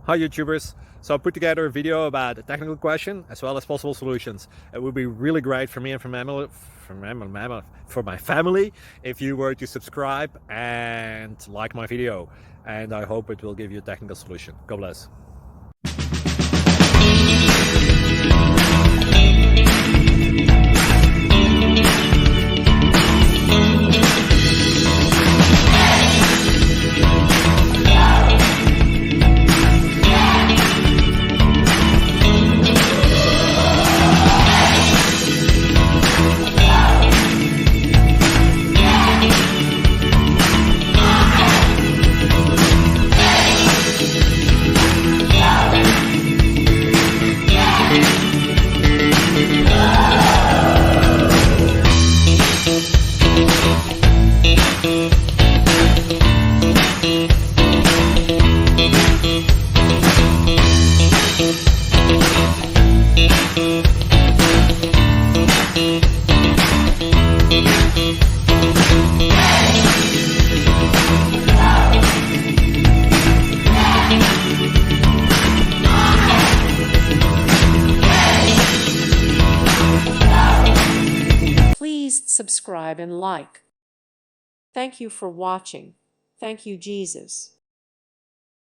Hi YouTubers! So I put together a video about a technical question as well as possible solutions. It would be really great for me and for my family if you were to subscribe and like my video, and I hope it will give you a technical solution. God bless. Please subscribe and like. Thank you for watching. Thank you, Jesus.